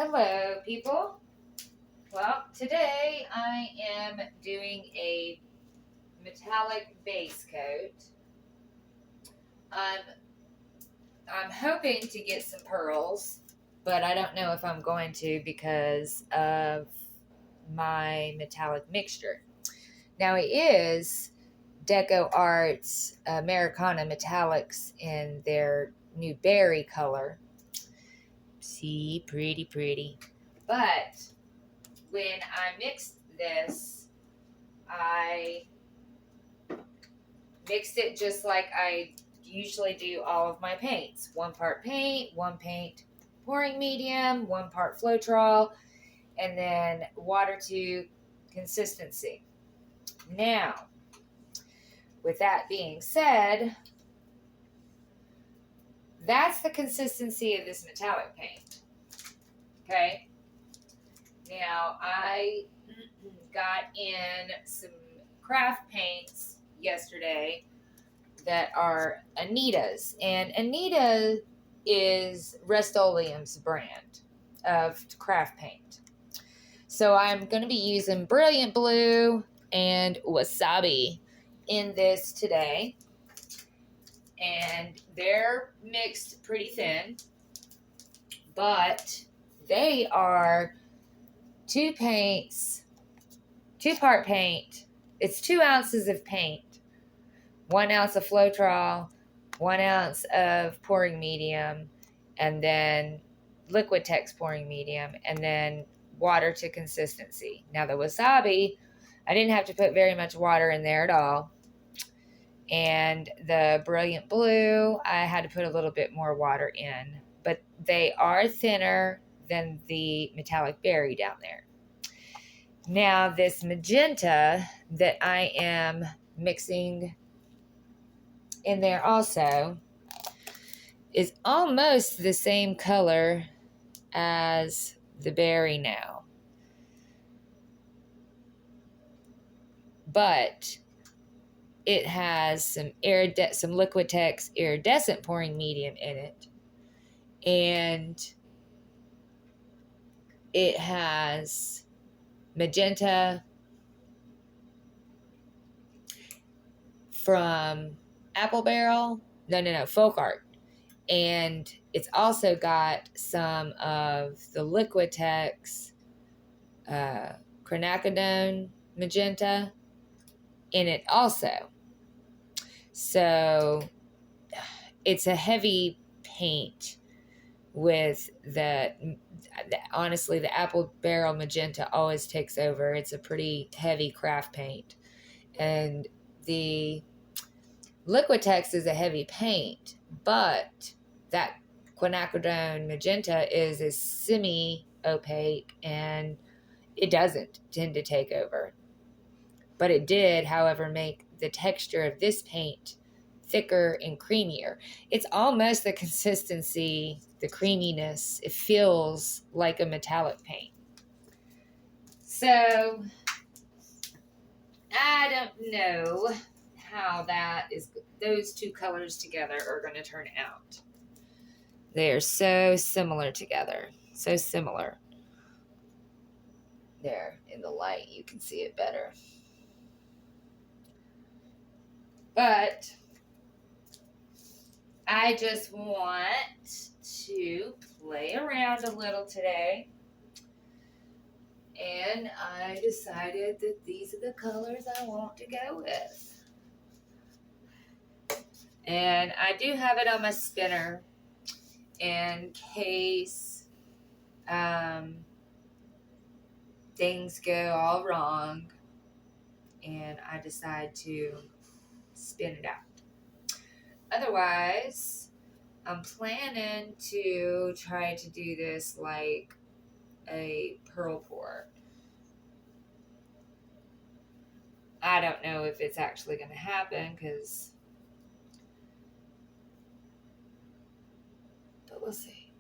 Hello, people. Well, today I am doing a metallic base coat. I'm I'm hoping to get some pearls, but I don't know if I'm going to because of my metallic mixture. Now it is Deco Arts Americana metallics in their new berry color. See, pretty, pretty. But when I mixed this, I mixed it just like I usually do all of my paints. 1 part paint, 1 part pouring medium, 1 part Floetrol, and then water to consistency. Now, with that being said, that's the consistency of this metallic paint. Okay? Now, I got in some craft paints yesterday that are Anita's. And Anita is Rust-Oleum's brand of craft paint. So I'm going to be using Brilliant Blue and Wasabi in this today. And they're mixed pretty thin, but they are 2 part paint. It's 2 ounces of paint, 1 ounce of Floetrol, 1 ounce of pouring medium, and then Liquitex pouring medium, and then water to consistency. Now the wasabi, I didn't have to put very much water in there at all. And the Brilliant Blue, I had to put a little bit more water in. But they are thinner than the metallic berry down there. Now this magenta that I am mixing in there also is almost the same color as the berry now, but it has some Liquitex iridescent pouring medium in it, and it has magenta from Folk Art. And it's also got some of the Liquitex quinacridone magenta in it also. So it's a heavy paint with honestly, the apple barrel magenta always takes over. It's a pretty heavy craft paint. And the Liquitex is a heavy paint, but that quinacridone magenta is a semi-opaque and it doesn't tend to take over. But it did, however, make the texture of this paint thicker and creamier. It's almost the consistency, the creaminess. It feels like a metallic paint. So I don't know how those 2 colors together are going to turn out. They are so similar together. So similar. There, in the light, you can see it better. But I just want to play around a little today. And I decided that these are the colors I want to go with. And I do have it on my spinner in case things go all wrong and I decide to spin it out. Otherwise, I'm planning to try to do this like a pearl pour. I don't know if it's actually going to happen but we'll see.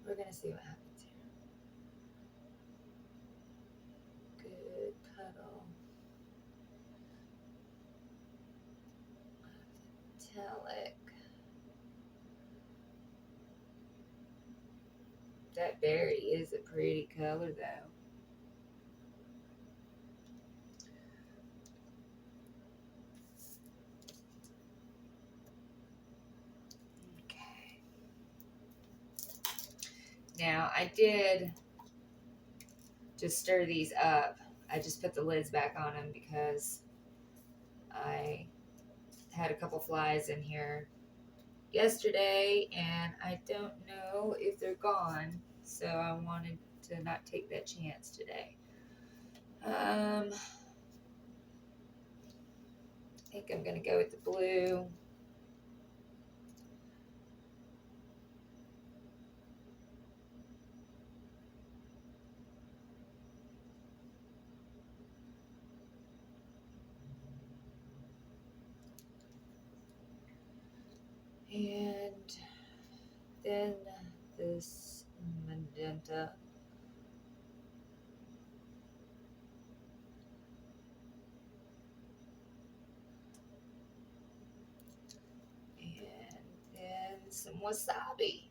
We're going to see what happens here. Good puddle. Metallic. That berry is a pretty color though. Okay. Now I did just stir these up. I just put the lids back on them because I had a couple flies in here yesterday and I don't know if they're gone. So I wanted to not take that chance today. I think I'm gonna go with the blue. And then this magenta. And then some wasabi.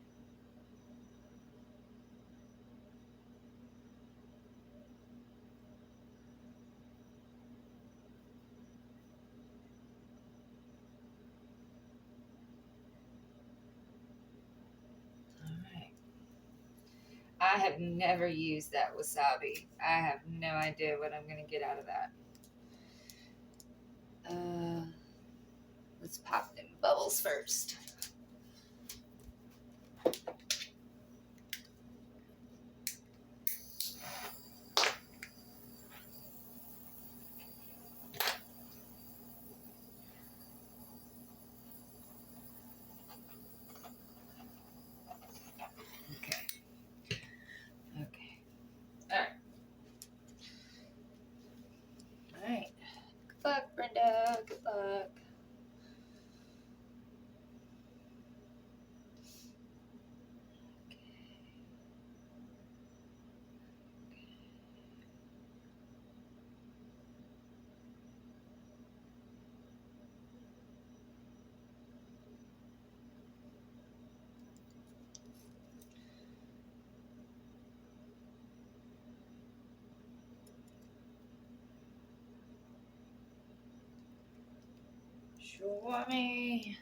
I have never used that wasabi. I have no idea what I'm going to get out of that. Let's pop them bubbles first. Okay. Okay. All right. All right. Good luck, Brenda. Good luck. Show me.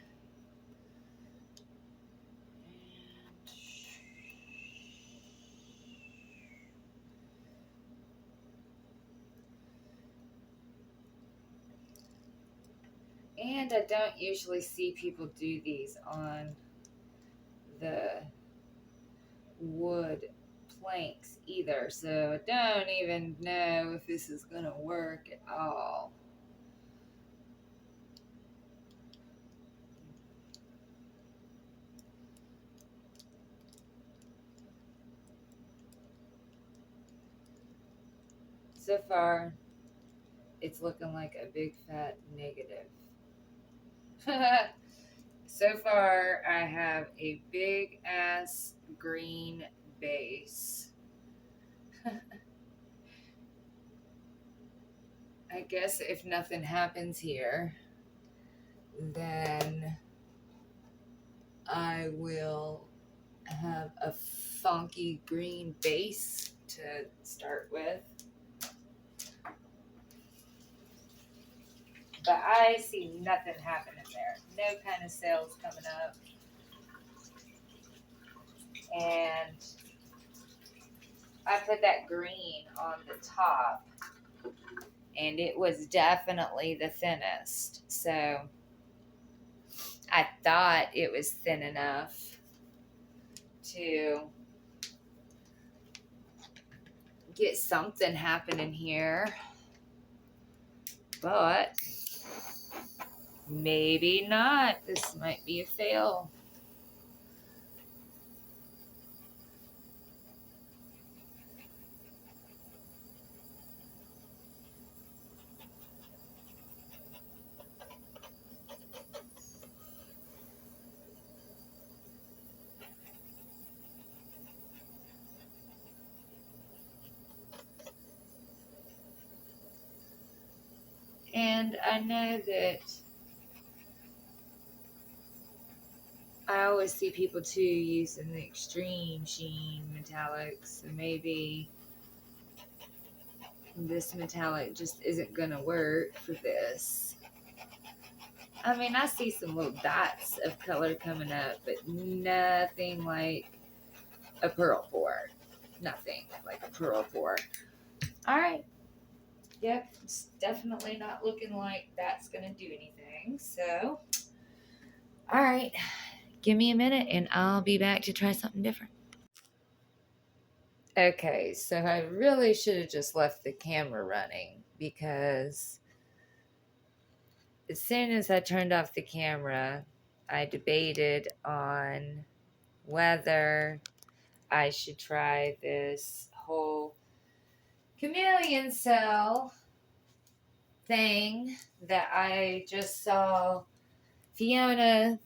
And I don't usually see people do these on the wood planks either, so I don't even know if this is going to work at all. So far, it's looking like a big fat negative. So far, I have a big ass green base. I guess if nothing happens here, then I will have a funky green base to start with. But I see nothing happening there. No kind of sales coming up. And I put that green on the top, and it was definitely the thinnest. So I thought it was thin enough to get something happening here. But maybe not. This might be a fail. And I know that I always see people too using the extreme sheen metallics, so maybe this metallic just isn't gonna work for this. I mean, I see some little dots of color coming up, but nothing like a pearl pour. Nothing like a pearl pour. All right. Yep, it's definitely not looking like that's gonna do anything. So, all right, give me a minute and I'll be back to try something different. Okay, so I really should have just left the camera running because as soon as I turned off the camera, I debated on whether I should try this whole chameleon cell thing that I just saw Fiona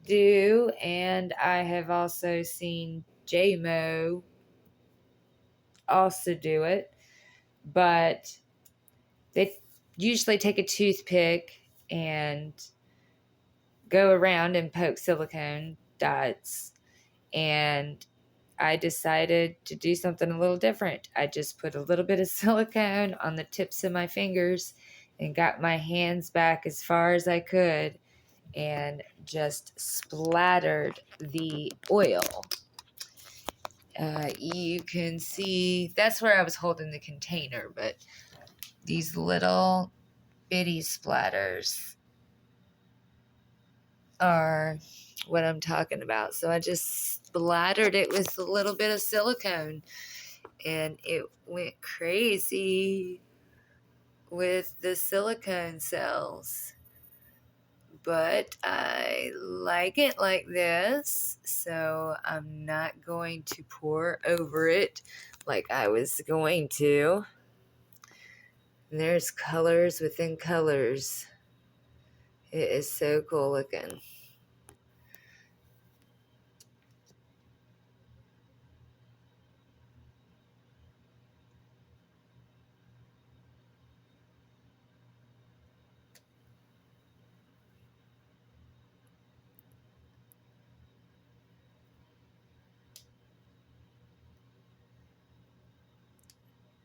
do, and I have also seen JMO also do it, but they usually take a toothpick and go around and poke silicone dots, and I decided to do something a little different. I just put a little bit of silicone on the tips of my fingers and got my hands back as far as I could and just splattered the oil. You can see that's where I was holding the container, but these little bitty splatters are what I'm talking about. So I just splattered it with a little bit of silicone and it went crazy with the silicone cells. But I like it like this, so I'm not going to pour over it like I was going to. And there's colors within colors. It is so cool looking.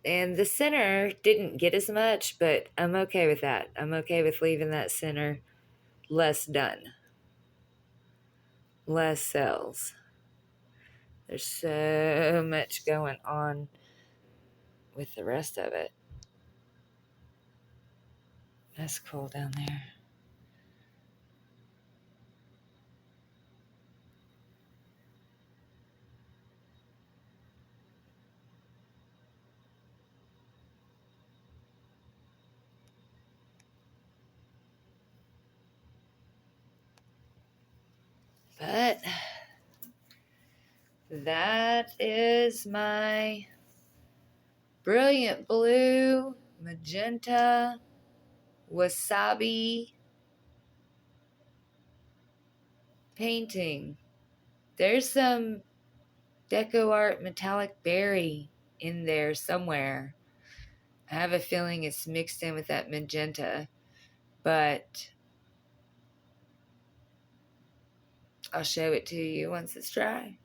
And the center didn't get as much, but I'm okay with that. I'm okay with leaving that center less done. Less cells. There's so much going on with the rest of it. That's cool down there. But that is my brilliant blue, magenta, wasabi painting. There's some Deco Art metallic berry in there somewhere. I have a feeling it's mixed in with that magenta, but I'll show it to you once it's dry.